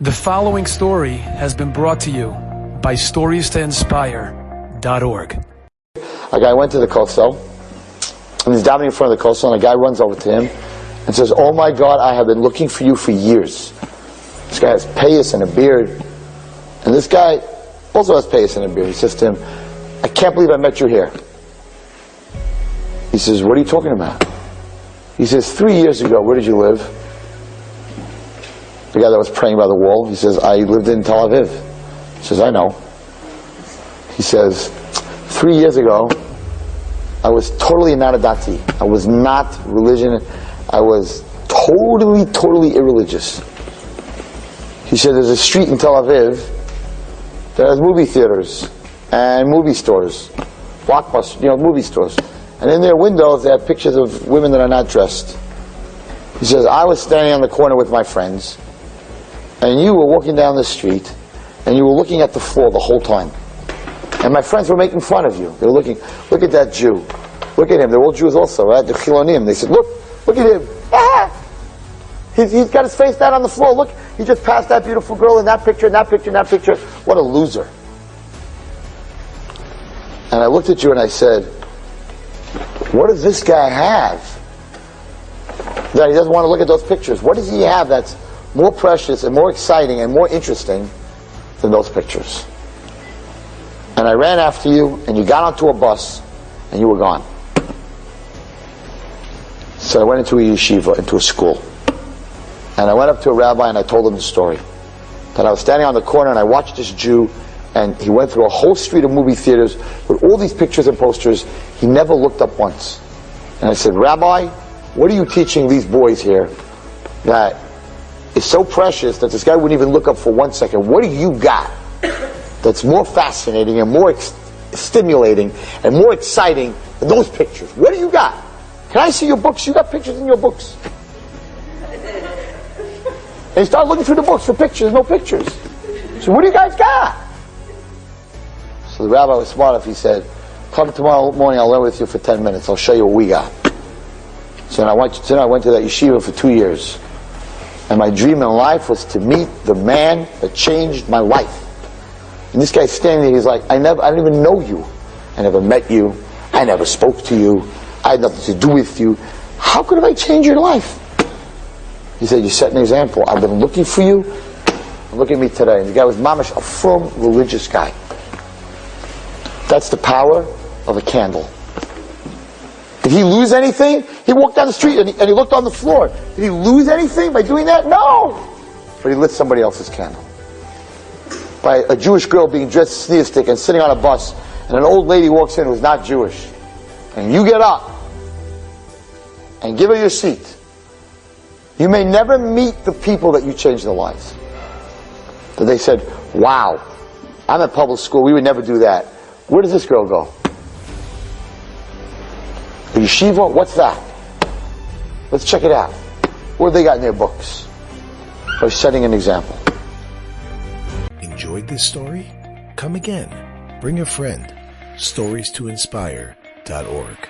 The following story has been brought to you by StoriesToInspire.org. A guy went to the kosel, and he's davening in front of the kosel, and a guy runs over to him and says, "Oh my God, I have been looking for you for years." This guy has payas and a beard, and this guy also has payas and a beard. He says to him, "I can't believe I met you here." He says, "What are you talking about?" He says, 3 years ago, where did you live?" The guy that was praying by the wall, he says, "I lived in Tel Aviv." He says, "I know." He says, 3 years ago, I was totally not a dati. I was not religion. I was totally irreligious. He said, there's a street in Tel Aviv that has movie theaters and movie stores, blockbuster, movie stores. And in their windows, they have pictures of women that are not dressed. He says, I was standing on the corner with my friends, and you were walking down the street, and you were looking at the floor the whole time. And my friends were making fun of you. They were looking, look at that Jew. Look at him. They're all Jews also, right? They're Chilonim. They said, look at him. Ah! He's got his face down on the floor. Look, he just passed that beautiful girl in that picture, in that picture, in that picture. What a loser. And I looked at you and I said, what does this guy have that he doesn't want to look at those pictures? What does he have that's more precious and more exciting and more interesting than those pictures? And I ran after you, and you got onto a bus, and you were gone. So I went into a yeshiva, into a school. And I went up to a rabbi and I told him the story. That I was standing on the corner and I watched this Jew, and he went through a whole street of movie theaters with all these pictures and posters. He never looked up once. And I said, Rabbi, what are you teaching these boys here that is so precious that this guy wouldn't even look up for 1 second? What do you got that's more fascinating and more stimulating and more exciting than those pictures? What do you got? Can I see your books? You got pictures in your books. And he started looking through the books for pictures, no pictures. So what do you guys got? So the rabbi was smart enough. He said, come tomorrow morning, I'll learn with you for 10 minutes. I'll show you what we got. So I went to that yeshiva for 2 years. And my dream in life was to meet the man that changed my life. And this guy's standing there, he's like, I don't even know you. I never met you. I never spoke to you. I had nothing to do with you. How could I change your life? He said, you set an example. I've been looking for you. Look at me today. And the guy was mamash, a firm religious guy. That's the power of a candle. Did he lose anything? He walked down the street and he looked on the floor. Did he lose anything by doing that? No! But he lit somebody else's candle. By a Jewish girl being dressed sneer-stick and sitting on a bus, and an old lady walks in who's not Jewish. And you get up and give her your seat. You may never meet the people that you changed their lives. But they said, wow, I'm at public school, we would never do that. Where does this girl go? The yeshiva? What's that? Let's check it out. What have they got in their books? By setting an example. Enjoyed this story? Come again. Bring a friend. StoriesToInspire.org